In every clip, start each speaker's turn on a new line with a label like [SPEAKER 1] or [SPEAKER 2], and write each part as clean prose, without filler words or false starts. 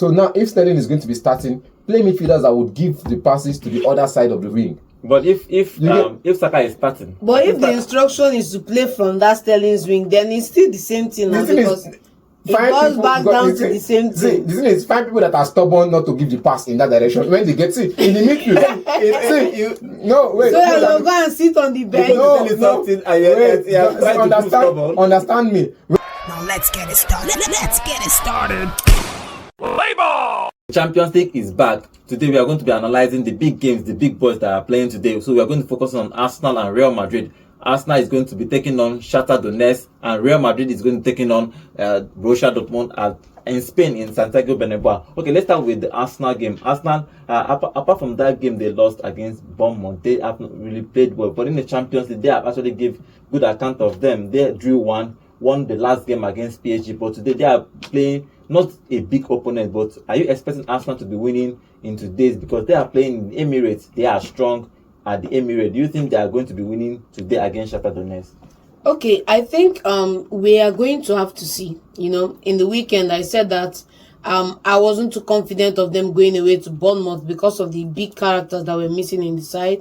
[SPEAKER 1] So now, if Sterling is going to be starting, play midfielders that would give the passes to the other side of the wing.
[SPEAKER 2] But if Saka is starting,
[SPEAKER 3] but if the instruction is to play from that Sterling's wing, then it's still the same thing now, because it goes back down to the same thing.
[SPEAKER 1] The thing is, find people that are stubborn not to give the pass in that direction. When they get in the midfield, wait.
[SPEAKER 3] So you'll go and sit on the bench.
[SPEAKER 1] Understand me.
[SPEAKER 4] Now let's get it started.
[SPEAKER 2] Play ball! Champions League is back. Today we are going to be analyzing the big games, the big boys that are playing today. So we are going to focus on Arsenal and Real Madrid. Arsenal is going to be taking on Shakhtar Donetsk, and Real Madrid is going to be taking on Borussia Dortmund in Spain, in Santiago Bernabeu. Okay, let's start with the Arsenal game. Arsenal, apart from that game they lost against Bournemouth, they have not really played well. But in the Champions League, they have actually give good account of them. They drew won the last game against PSG, but today they are playing not a big opponent. But are you expecting Arsenal to be winning in today's, because they are playing in Emirates? They are strong at the Emirates. Do you think they are going to be winning today against Shakhtar Donetsk?
[SPEAKER 3] Okay, I think we are going to have to see. In the weekend I said that I wasn't too confident of them going away to Bournemouth because of the big characters that were missing in the side,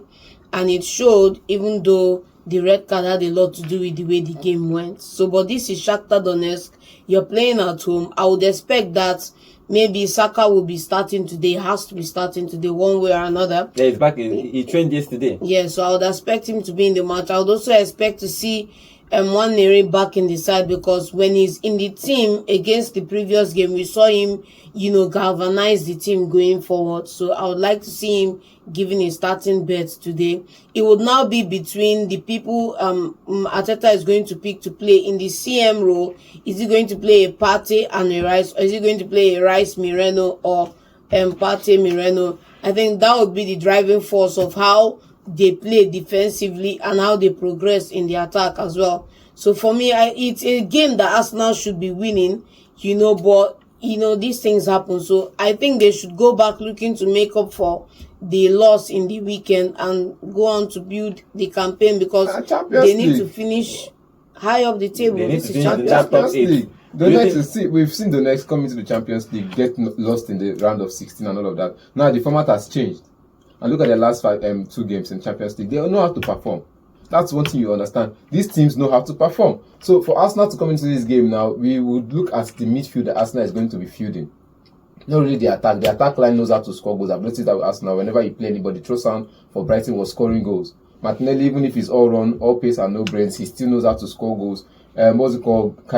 [SPEAKER 3] and it showed, even though the red card had a lot to do with the way the game went. So, but this is Shakhtar Donetsk. You're playing at home. I would expect that maybe Saka will be starting today. Has to be starting today, one way or another.
[SPEAKER 2] Yeah, he's back. He trained yesterday.
[SPEAKER 3] Yeah, so I would expect him to be in the match. I would also expect to see Nwaneri back in the side, because when he's in the team against the previous game, we saw him, galvanize the team going forward. So I would like to see him giving a starting bet today. It would now be between the people Arteta is going to pick to play in the CM role. Is he going to play a Partey and a Rice, or is he going to play a Rice Mireno or Partey Mireno? I think that would be the driving force of how they play defensively and how they progress in the attack as well. So for me, it's a game that Arsenal should be winning, but these things happen. So I think they should go back looking to make up for the loss in the weekend and go on to build the campaign, because they need to finish high up the table.
[SPEAKER 2] This is
[SPEAKER 1] Champions League. We've seen the next come into the Champions League, get lost in the round of 16 and all of that. Now the format has changed. And look at the last 2 games in Champions League. They know how to perform. That's one thing you understand. These teams know how to perform. So for Arsenal to come into this game now, we would look at the midfield that Arsenal is going to be fielding. Not really the attack. The attack line knows how to score goals. I've noticed that with Arsenal. Whenever you play anybody, Trossard for Brighton was scoring goals. Martinelli, even if he's all run, all pace and no brains, he still knows how to score goals. Kai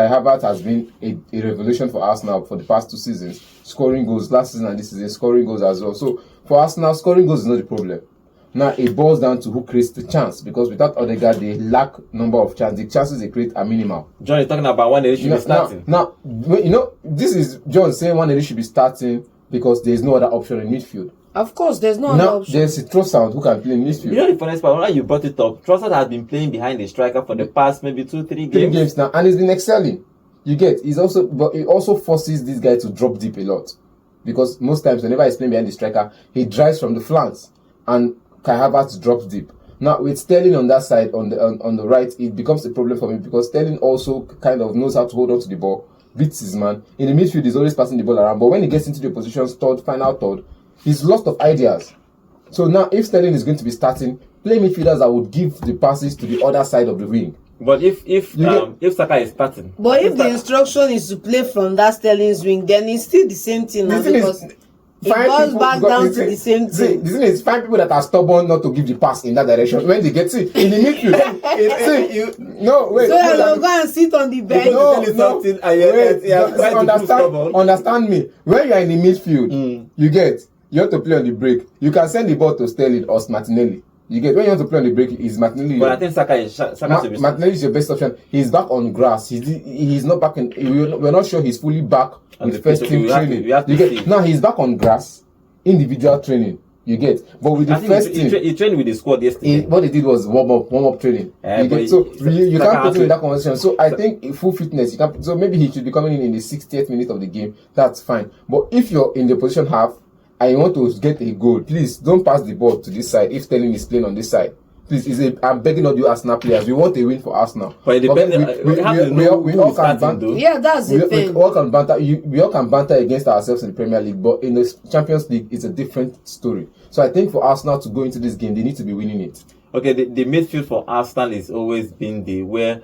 [SPEAKER 1] Havertz has been a revolution for Arsenal for the past 2 seasons, scoring goals last season and this season, scoring goals as well. So for Arsenal, scoring goals is not the problem. Now it boils down to who creates the chance, because without Odegaard, they lack number of chances. The chances they create are minimal.
[SPEAKER 2] John is talking about one that should be starting.
[SPEAKER 1] Now, this is John saying one that should be starting because there is no other option in midfield.
[SPEAKER 3] Of course, there's no other option.
[SPEAKER 1] There's a Trossard who can play in midfield.
[SPEAKER 2] The funniest part, when you brought it up, Trossard has been playing behind the striker for the past maybe 2-3 games.
[SPEAKER 1] 3 games now, and he's been excelling. But it also forces this guy to drop deep a lot, because most times whenever he's playing behind the striker, he drives from the flanks, and Kai Havertz drops deep. Now with Sterling on that side, on the right, it becomes a problem for me, because Sterling also kind of knows how to hold on to the ball, beats his man. In the midfield, he's always passing the ball around, but when he gets into the positions, final third, he's lost of ideas. So now, if Sterling is going to be starting, play midfielders that would give the passes to the other side of the wing.
[SPEAKER 2] But if Saka is starting,
[SPEAKER 3] but if the instruction is to play from that Sterling's wing, then it's still the same thing now, because it goes back down to the same thing.
[SPEAKER 1] The thing is, find people that are stubborn not to give the pass in that direction. When they get in the midfield,
[SPEAKER 3] so you'll go and sit on the bench.
[SPEAKER 1] Understand me. When you are in the midfield, you have to play on the break. You can send the ball to Sterling or Martinelli. When you want to play on the break, is Martinelli.
[SPEAKER 2] But I think Saka
[SPEAKER 1] Martinelli is your best option. He's back on grass. He's not back in. We're not sure he's fully back with first team training. Now he's back on grass, individual training. But with the first team,
[SPEAKER 2] he trained with the squad yesterday.
[SPEAKER 1] What he did was warm up training. So you can't put him in that conversation. So I think in full fitness, so maybe he should be coming in the 60th minute of the game. That's fine. But if you're in the position half and you want to get a goal, please don't pass the ball to this side if Sterling is playing on this side. please, I'm begging all you Arsenal players. We want a win for Arsenal.
[SPEAKER 2] But it depends. We all can banter.
[SPEAKER 3] Yeah, that's the thing.
[SPEAKER 1] We all can banter. We all can banter against ourselves in the Premier League, but in the Champions League, it's a different story. So I think for Arsenal to go into this game, they need to be winning it.
[SPEAKER 2] Okay, the midfield for Arsenal is always been the where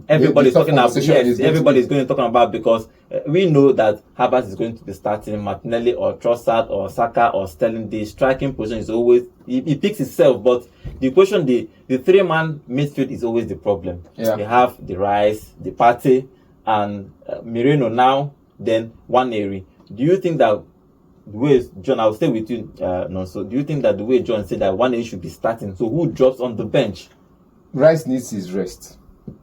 [SPEAKER 2] everybody's talking about. Yes, everybody's going to talk about, because we know that Havertz is going to be starting, Martinelli or Trossard or Saka or Sterling. The striking position is always he picks itself, but the question, the three-man midfield is always the problem.
[SPEAKER 1] Yeah.
[SPEAKER 2] They have the Rice, the Partey, and Moreno now, then Nwaneri. Do you think that the way John, I'll stay with you. So do you think that the way John said that Nwaneri should be starting, so who drops on the bench?
[SPEAKER 1] Rice needs his rest.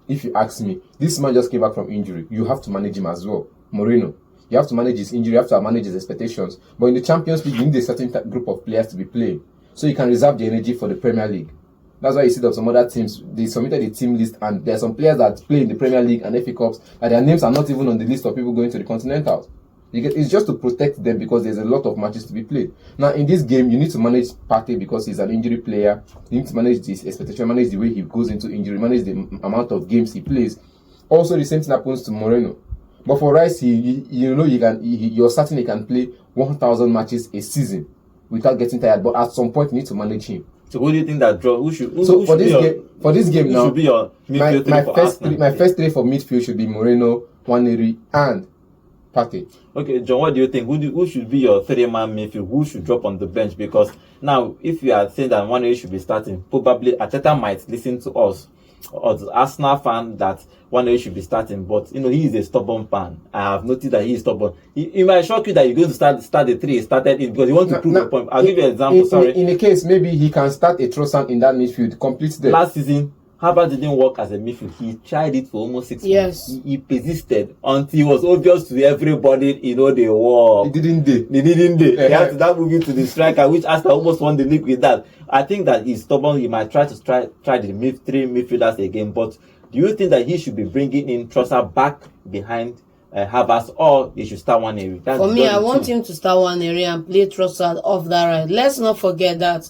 [SPEAKER 1] If you ask me, this man just came back from injury. You have to manage him as well. Moreno, you have to manage his injury. You have to manage his expectations. But in the Champions League, you need a certain group of players to be playing, so you can reserve the energy for the Premier League. That's why you see that some other teams, they submitted a team list, and there are some players that play in the Premier League and FA Cups, and their names are not even on the list of people going to the Continentals. It's just to protect them, because there's a lot of matches to be played. Now, in this game, you need to manage Partey because he's an injury player. You need to manage this expectation, manage the way he goes into injury, manage the amount of games he plays. Also, the same thing happens to Moreno. But for Rice, you're certain he can play 1,000 matches a season without getting tired. But at some point, you need to manage him.
[SPEAKER 2] So who do you think that draw? Who should
[SPEAKER 1] be
[SPEAKER 2] now? Should be your midfield
[SPEAKER 1] my first three for midfield should be Moreno, Nwaneri, and Partey.
[SPEAKER 2] Okay, John, what do you think? Who should be your three-man midfield? Who should drop on the bench? Because now, if you are saying that Nwaneri should be starting, probably Arteta might listen to us, or the Arsenal fan, that Nwaneri should be starting. But he is a stubborn fan. I have noticed that he is stubborn. It might shock you that you're going to start the three he started in, because he wants to prove a point. I'll give you an example.
[SPEAKER 1] In a case, maybe he can start a Trossard in that midfield, complete them.
[SPEAKER 2] Last season, Havertz didn't work as a midfield. He tried it for almost 6
[SPEAKER 3] Yes.
[SPEAKER 2] months. He persisted until it was obvious to everybody, they won.
[SPEAKER 1] He didn't do.
[SPEAKER 2] He had to now move into the striker, which Arsenal almost won the league with that. I think that he's stubborn. He might try the three midfielders again. But do you think that he should be bringing in Trossard back behind Havertz, or he should start Nwaneri?
[SPEAKER 3] For me, I want him to start Nwaneri and play Trossard off that right. Let's not forget that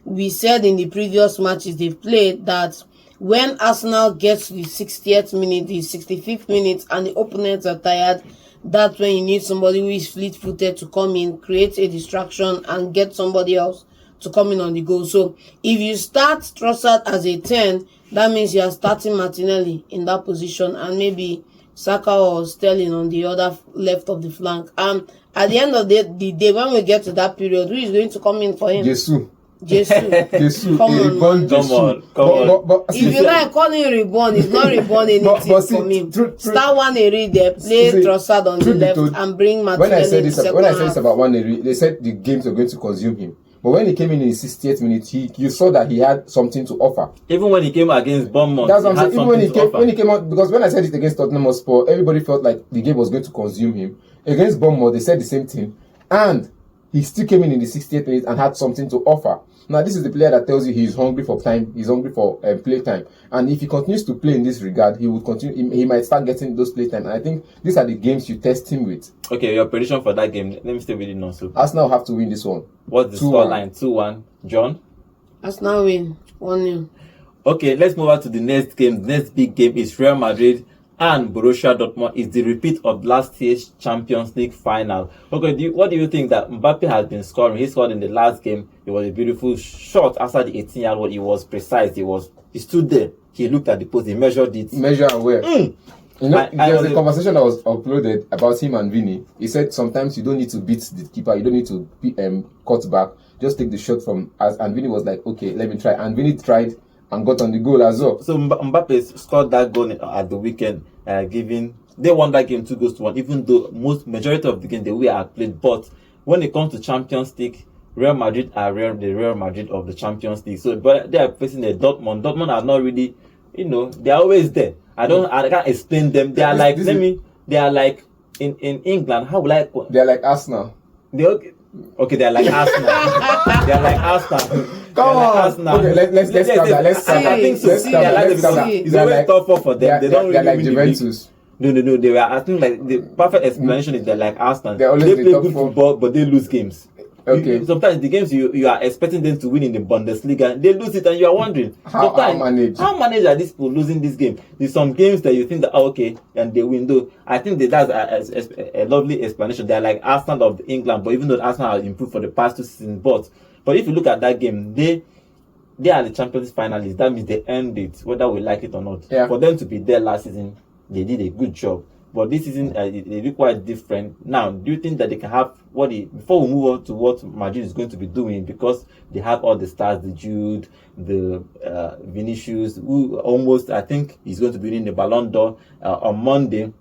[SPEAKER 3] we said in the previous matches they've played that when Arsenal gets to the 60th minute, the 65th minute, and the opponents are tired, that's when you need somebody who is fleet-footed to come in, create a distraction, and get somebody else to come in on the goal. So if you start Trossard as a 10, that means you are starting Martinelli in that position, and maybe Saka or Sterling on the other left of the flank. At the end of the day, when we get to that period, who is going to come in for him? Jesus. Come on.
[SPEAKER 1] But
[SPEAKER 3] if you like calling him reborn, it's not reborn anything for me. Start Nwaneri there, play Trossard on the left, and bring Martinelli.
[SPEAKER 1] When I said this about Nwaneri, they said the games were going to consume him. But when he came in the 60th minute, you saw that he had something to offer.
[SPEAKER 2] Even when he came against Bournemouth,
[SPEAKER 1] that's what I'm saying. Even when he came out, because when I said it against Tottenham Hotspur, everybody felt like the game was going to consume him. Against Bournemouth, they said the same thing, and he still came in the 60th minute and had something to offer. Now, this is the player that tells you he's hungry for time, he's hungry for play time. And if he continues to play in this regard, he will continue. He might start getting those play time. And I think these are the games you test him with.
[SPEAKER 2] Okay, your prediction for that game. Let me stay with it now. So
[SPEAKER 1] Arsenal have to win this one.
[SPEAKER 2] What's the scoreline? 2-1. John?
[SPEAKER 3] Arsenal win 1-0.
[SPEAKER 2] Okay, let's move on to the next game. The next big game is Real Madrid and Borussia Dortmund. Is the repeat of last year's Champions League final. Okay, what do you think that Mbappe has been scoring? He scored in the last game. It was a beautiful shot after the 18-yard one. He was precise. He stood there. He looked at the post. He measured it.
[SPEAKER 1] Measure where? There's a conversation that was uploaded about him and Vini. He said sometimes you don't need to beat the keeper. You don't need to cut back. Just take the shot from us. And Vini was like, okay, let me try. And Vini tried and got on the goal as well.
[SPEAKER 2] So Mbappe scored that goal at the weekend, they won that game 2-1, even though majority of the game they were played. But when it comes to Champions League, Real Madrid are the Real Madrid of the Champions League. So but they are facing the Dortmund. Dortmund are not really, they are always there. I can't explain them. They are they are like in England, how will I call?
[SPEAKER 1] They are like Arsenal.
[SPEAKER 2] Okay, they are like Arsenal. They are like Arsenal.
[SPEAKER 1] Come on. Okay, let's calm down.
[SPEAKER 2] I think so. It's always tougher for them. They don't really
[SPEAKER 1] they're like
[SPEAKER 2] win
[SPEAKER 1] Juventus.
[SPEAKER 2] No. They were. I think like the perfect explanation is they're like Arsenal.
[SPEAKER 1] They're always
[SPEAKER 2] they play good football, but they lose games.
[SPEAKER 1] Okay.
[SPEAKER 2] Sometimes the games you are expecting them to win in the Bundesliga, they lose it, and you are wondering
[SPEAKER 1] How manage
[SPEAKER 2] are these people losing this game? There's some games that you think that okay, and they win. Though I think that's a lovely explanation. They're like Arsenal of England, but even though Arsenal has improved for the past 2 seasons, but if you look at that game, they are the Champions finalists. That means they earned it, whether we like it or not.
[SPEAKER 1] Yeah.
[SPEAKER 2] For them to be there last season, they did a good job. But this season, they look quite different. Now, do you think that they can have before we move on to what Madrid is going to be doing, because they have all the stars, the Jude, the Vinicius, who almost, I think, is going to be winning the Ballon d'Or on Monday.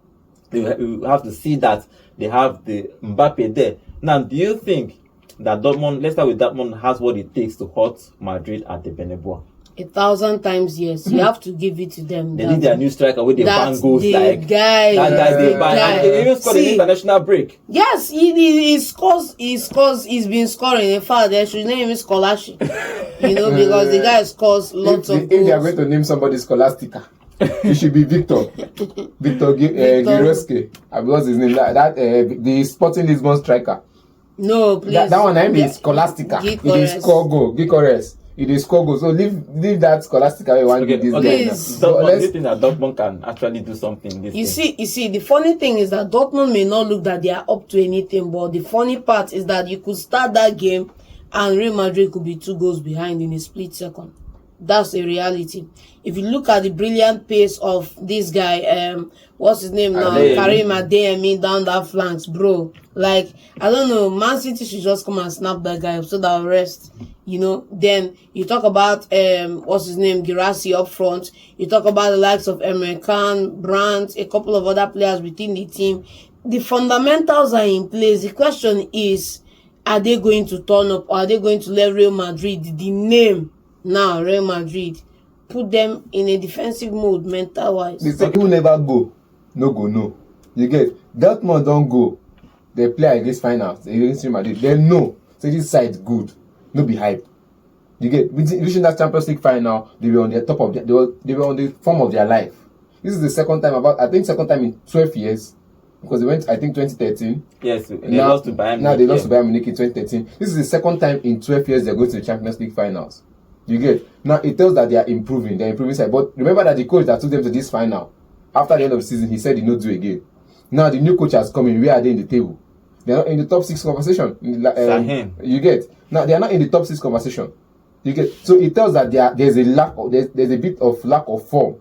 [SPEAKER 2] You have to see that they have the Mbappe there. Now, do you think that Dortmund, let's start with Dortmund, has what it takes to hurt Madrid at the Bernabeu?
[SPEAKER 3] 1,000 times yes. You have to give it to them.
[SPEAKER 2] They need their new striker with the bang goals like
[SPEAKER 3] guy.
[SPEAKER 2] That guy they ban. And they even scored an international break.
[SPEAKER 3] Yes, he scores. He's been scoring. In fact, they should name him Skolashi. Because the guy scores lots of goals.
[SPEAKER 1] If they are going to name somebody Scholastica, it should be Victor Giroski. What's his name? The Sporting Lisbon striker.
[SPEAKER 3] No, please.
[SPEAKER 1] That one name is Scholastica. It is score goal. Gikores. It is score goal. So leave that Scholastica way one this
[SPEAKER 2] guy. Do you think that Dortmund can actually do something this
[SPEAKER 3] You see, the funny thing is that Dortmund may not look that they are up to anything, but the funny part is that you could start that game and Real Madrid could be 2 goals behind in a split second. That's a reality. If you look at the brilliant pace of this guy, what's his name now? Karim Adeyemi down that flanks, bro. Like, I don't know, Man City should just come and snap that guy up so that will rest. Then you talk about what's his name, Girassi up front. You talk about the likes of Emre Can, Brandt, a couple of other players within the team. The fundamentals are in place. The question is, are they going to turn up, or are they going to let Real Madrid, the name now Real Madrid, put them in a defensive mode mental wise?
[SPEAKER 1] They say people never go. No. You get Dortmund don't go. They play against finals against Real Madrid. They know. So this side good. No be hype. You get reaching that Champions League final, they were on the top of they were on the form of their life. This is the second time second time in 12 years. Because they went, I think, 2013.
[SPEAKER 2] Yes, they lost to Bayern Munich.
[SPEAKER 1] Now they lost to Bayern Munich in 2013. This is the second time in 12 years they're going to the Champions League finals. You get? Now it tells that they are improving. They're improving side. But remember that the coach that took them to this final, after the end of the season, he said he not do again. Now the new coach has come in. Where are they in the table? They're not in the top 6 conversation. You get? Now they are not in the top 6 conversation. You get? So it tells that there's a bit of lack of form.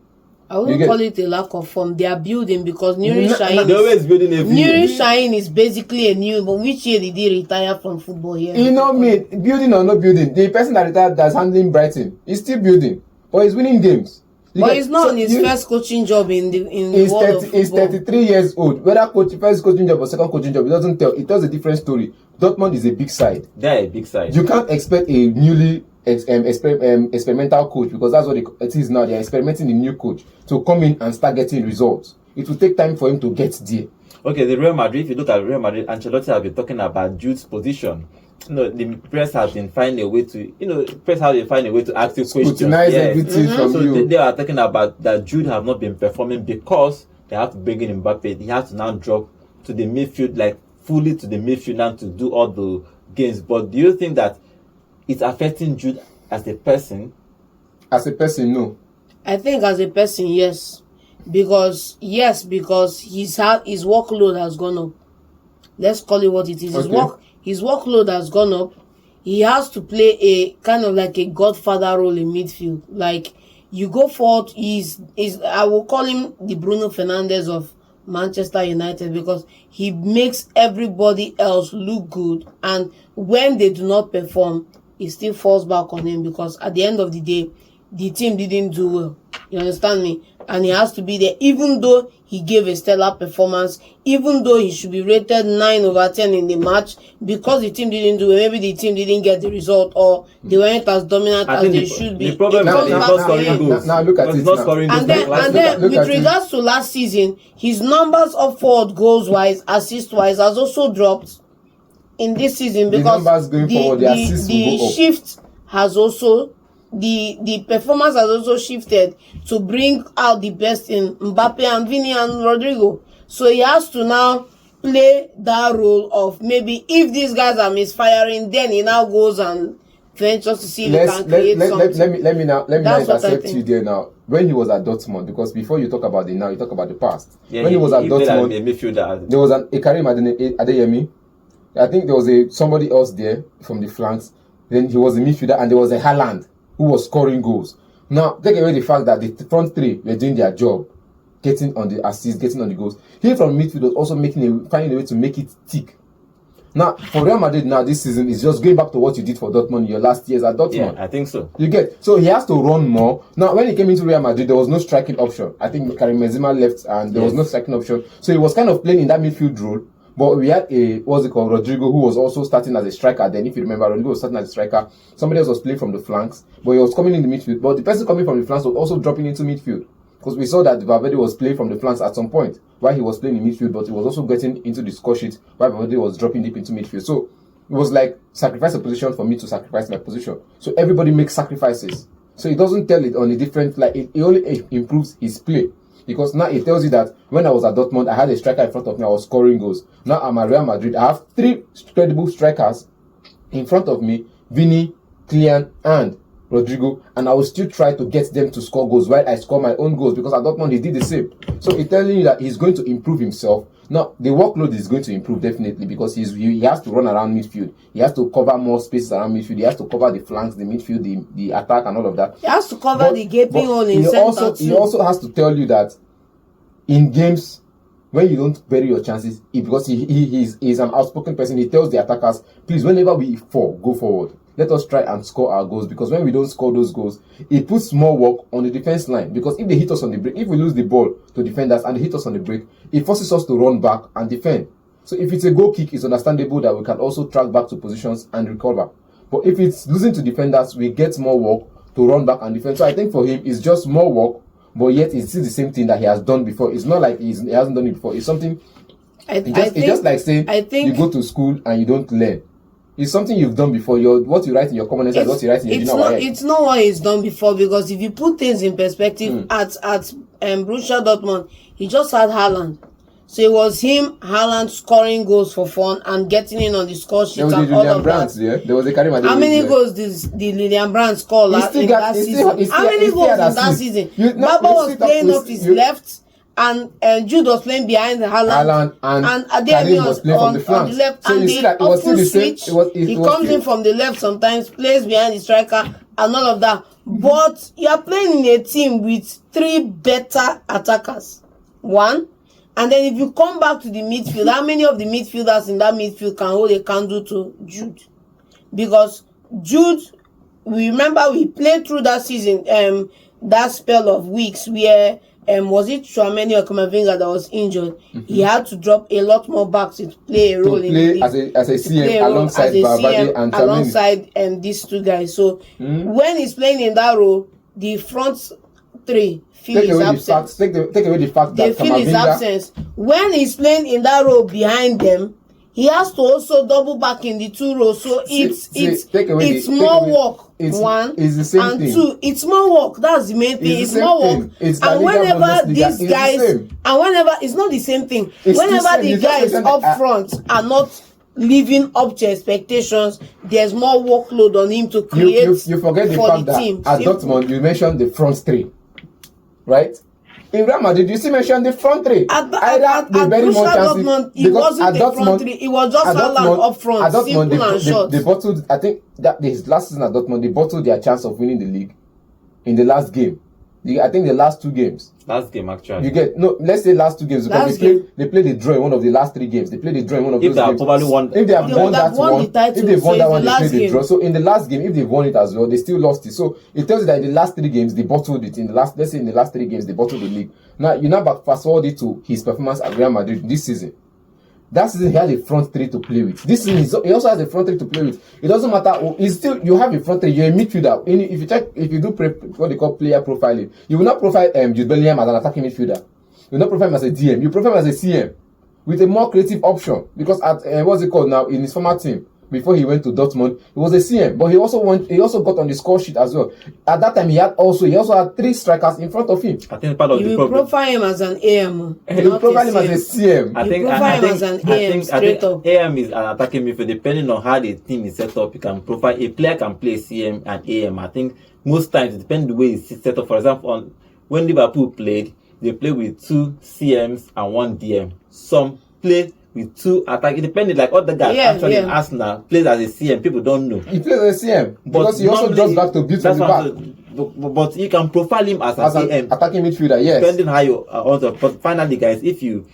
[SPEAKER 3] I wouldn't call it a lack of form. They are building, because Nuri Sahin.
[SPEAKER 2] They're always building every year.
[SPEAKER 3] Nuri Sahin is basically a new. But which year did he retire from football here?
[SPEAKER 1] Building or not building, the person that retired that's handling Brighton is still building, but he's winning games.
[SPEAKER 3] But he's not on his first coaching job in the world of football.
[SPEAKER 1] He's 33 years old. Whether first coaching job or second coaching job, it doesn't tell. It tells a different story. Dortmund is a big side.
[SPEAKER 2] They're a big side.
[SPEAKER 1] You can't expect a newly experimental coach, because that's what it is now. They're experimenting the new coach to come in and start getting results. It will take time for him to get there.
[SPEAKER 2] Okay, the Real Madrid, if you look at Real Madrid, Ancelotti has been talking about Jude's position. The press has been finding a way to, ask you questions.
[SPEAKER 1] Scrutinize everything from
[SPEAKER 2] so
[SPEAKER 1] you.
[SPEAKER 2] They are talking about that Jude have not been performing because they have to bring in Mbappe. He has to now drop to the midfield, like fully to the midfield now to do all the games. But do you think that it's affecting Jude as a person?
[SPEAKER 1] As a person, no.
[SPEAKER 3] I think as a person, yes. Because his workload has gone up. Let's call it what it is.
[SPEAKER 1] Okay.
[SPEAKER 3] His workload has gone up. He has to play a kind of like a godfather role in midfield. Like, you go forward, I will call him the Bruno Fernandes of Manchester United, because he makes everybody else look good, and when they do not perform, it still falls back on him, because at the end of the day, the team didn't do well. You understand me? And he has to be there, even though he gave a stellar performance, even though he should be rated 9/10 in the match, because the team didn't do it. Maybe the team didn't get the result, or they weren't as dominant as they should be.
[SPEAKER 2] The problem is not scoring goals.
[SPEAKER 1] Now look at it.
[SPEAKER 2] Not scoring goals.
[SPEAKER 3] And then with regards to last season, his numbers up forward, goals wise, assist wise, has also dropped in this season, because
[SPEAKER 1] the numbers going forward, the assists will go up.
[SPEAKER 3] shift has also, the performance has also shifted to bring out the best in Mbappe and Vini and Rodrigo. So he has to now play that role of maybe if these guys are misfiring, then he now goes and ventures to see if he can create something.
[SPEAKER 1] Let me now
[SPEAKER 3] That's what I
[SPEAKER 1] intercept
[SPEAKER 3] think.
[SPEAKER 1] you there now. When he was at Dortmund, because before you talk about the now, you talk about the past.
[SPEAKER 2] Yeah,
[SPEAKER 1] when he was at
[SPEAKER 2] played as a
[SPEAKER 1] Dortmund,
[SPEAKER 2] midfielder.
[SPEAKER 1] there was a Karim Adeyemi. I think there was somebody else there from the flanks. Then he was a midfielder, and there was a Haaland who was scoring goals. Now, take away the fact that the front three were doing their job, getting on the assists, getting on the goals. He from midfield was also finding a way to make it tick. Now, for Real Madrid now this season is just going back to what you did for Dortmund in your last years at Dortmund.
[SPEAKER 2] Yeah, I think so.
[SPEAKER 1] You get, so he has to run more. Now, when he came into Real Madrid, there was no striking option. I think Karim Benzema left, and there was no striking option. So he was kind of playing in that midfield role. But we had Rodrigo, who was also starting as a striker. Then, if you remember, Rodrigo was starting as a striker. Somebody else was playing from the flanks, but he was coming in the midfield. But the person coming from the flanks was also dropping into midfield, because we saw that Valverde was playing from the flanks at some point while he was playing in midfield, but he was also getting into the score sheet while Valverde was dropping deep into midfield. So it was like sacrifice a position for me to sacrifice my position. So everybody makes sacrifices. So it doesn't tell it on a different, like it only improves his play. Because now it tells you that when I was at Dortmund, I had a striker in front of me, I was scoring goals. Now I'm at Real Madrid, I have 3 credible strikers in front of me, Vini, Kylian, and Rodrigo, and I will still try to get them to score goals while I score my own goals, because at Dortmund he did the same. So it's telling you that he's going to improve himself. Now the workload is going to improve definitely, because he has to run around midfield, he has to cover more spaces around midfield, he has to cover the flanks, the midfield, the attack, and all of that.
[SPEAKER 3] He has to cover the gaping hole in center too.
[SPEAKER 1] He also has to tell you that in games when you don't bury your chances, because he's an outspoken person, he tells the attackers, please, whenever we fall, go forward. Let us try and score our goals, because when we don't score those goals, it puts more work on the defense line. Because if they hit us on the break, if we lose the ball to defenders and they hit us on the break, it forces us to run back and defend. So if it's a goal kick, it's understandable that we can also track back to positions and recover. But if it's losing to defenders, we get more work to run back and defend. So I think for him, it's just more work, but yet it's still the same thing that he has done before. It's not like he hasn't done it before. It's something. It's just like saying you go to school and you don't learn. It's something you've done before. What you write in your comment is what you write in your journal.
[SPEAKER 3] It's not what he's done before, because if you put things in perspective, at Borussia Dortmund, he just had Haaland. So it was him, Haaland, scoring goals for fun and getting in on the score sheet.
[SPEAKER 1] There was
[SPEAKER 3] and all
[SPEAKER 1] Julian
[SPEAKER 3] of
[SPEAKER 1] Brandt,
[SPEAKER 3] that.
[SPEAKER 1] yeah? There was a Karim Adeyemi.
[SPEAKER 3] How many goals did Lilian Brandt score last season? How many goals in that season? Baba was playing off his left, and Jude was playing behind Haaland, and Adeyemi was playing on the left, and the upward switch. He comes in from the left sometimes, plays behind the striker, and all of that. But you are playing in a team with 3 better attackers. 1. And then if you come back to the midfield, how many of the midfielders in that midfield can hold a candle to Jude? Because Jude, we remember we played through that season, that spell of weeks where was it Tchouaméni or Camavinga that was injured? He had to drop a lot more back to play a role
[SPEAKER 1] as a CM alongside Valverde and Tchouaméni.
[SPEAKER 3] Alongside these 2 guys. So when he's playing in that role, the front 3 feel his absence.
[SPEAKER 1] Take away the fact that
[SPEAKER 3] they feel his absence. When he's playing in that role behind them, he has to also double back in the 2 rows. So it's more work.
[SPEAKER 1] It's the same
[SPEAKER 3] and
[SPEAKER 1] thing.
[SPEAKER 3] 2, it's more work. That's the main thing. It's more work. And whenever these guys, it's not the same thing. Whenever the guys up front are not living up to expectations, there's more workload on him to create.
[SPEAKER 1] You forget the fact that at Dortmund you mentioned the front 3, right? In Real Madrid, you still mention the front 3.
[SPEAKER 3] At Dortmund, it wasn't the front 3. It was just Haaland up front,
[SPEAKER 1] at Dortmund,
[SPEAKER 3] simple and short.
[SPEAKER 1] They bottled. I think that this last season at Dortmund, they bottled their chance of winning the league in the last game. I think the last 2 games.
[SPEAKER 2] Last game, actually.
[SPEAKER 1] You get let's say last 2 games, because they played the draw in one of the last 3 games. They played the draw in one of those games. If they have won that one, if they've won that one, they played the draw. So in the last game, if they've won it as well, they still lost it. So it tells you that in the last 3 games they bottled it. Let's say in the last 3 games they bottled the league. Now you fast forward it to his performance at Real Madrid this season. That season he had a front 3 to play with. This season he also has a front 3 to play with. It doesn't matter. You have a front 3. You're a midfielder. If you do what they call player profiling, you will not profile Jude Bellingham as an attacking midfielder. You will not profile him as a DM. You profile him as a CM with a more creative option. Because at what's it called now in his former team, before he went to Dortmund. He was a CM, but he also got on the score sheet as well. At that time, he also had 3 strikers in front of him.
[SPEAKER 2] I think part of
[SPEAKER 3] You
[SPEAKER 2] the
[SPEAKER 3] will
[SPEAKER 2] problem.
[SPEAKER 3] profile him as an AM.
[SPEAKER 1] He will profile him as a CM.
[SPEAKER 2] I think
[SPEAKER 3] profile him as an AM straight up.
[SPEAKER 2] AM is an attacking midfield. Depending on how the team is set up, you can profile a player can play CM and AM. I think most times it depends the way it's set up. For example, when Liverpool played, they play with 2 CMs and 1 DM. Some play with 2 attacking. It depended, like other guys actually in Arsenal plays as a CM. People don't know.
[SPEAKER 1] He plays as a CM because he also drops back to build from the back.
[SPEAKER 2] But you can profile him as an AM.
[SPEAKER 1] Attacking midfielder, yes.
[SPEAKER 2] Depending how you also. But finally, guys, if you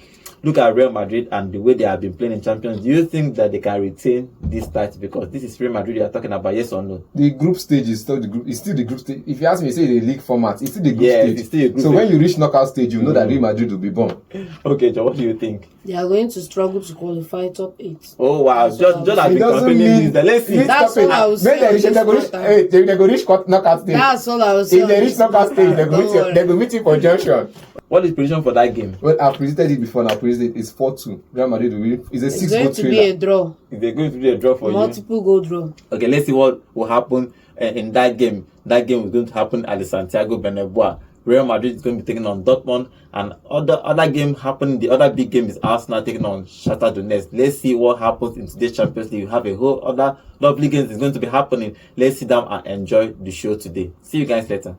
[SPEAKER 2] look at Real Madrid and the way they have been playing in Champions, do you think that they can retain this title? Because this is Real Madrid you are talking about, yes or no?
[SPEAKER 1] The group stage is still the group. It's still the group stage. If you ask me, say the league format, it's still the group stage.
[SPEAKER 2] It's still a group
[SPEAKER 1] so
[SPEAKER 2] stage.
[SPEAKER 1] when you reach knockout stage, you know that Real Madrid will be born.
[SPEAKER 2] Okay, John, what do you think?
[SPEAKER 3] They are going to struggle to qualify top 8.
[SPEAKER 2] Oh wow, John has been campaigning this. Let's see.
[SPEAKER 3] That's all I was saying.
[SPEAKER 1] They go reach knockout stage.
[SPEAKER 3] That's all I was saying.
[SPEAKER 1] If they reach knockout stage, they go meet you for junction.
[SPEAKER 2] What is prediction for that game?
[SPEAKER 1] Well, I've predicted it before. Now predicted it's 4-2. Real Madrid will win. It's a 6-goal
[SPEAKER 3] It's going to be
[SPEAKER 1] thriller.
[SPEAKER 3] a draw.
[SPEAKER 2] Is there going to be a draw for
[SPEAKER 3] Multiple goal draw.
[SPEAKER 2] you? Okay, let's see what will happen in that game. That game is going to happen at the Santiago Bernabeu. Real Madrid is going to be taking on Dortmund, and other game happening. The other big game is Arsenal taking on Shakhtar Donetsk. Let's see what happens in today's Champions League. You have a whole other lovely games is going to be happening. Let's sit down and enjoy the show today. See you guys later.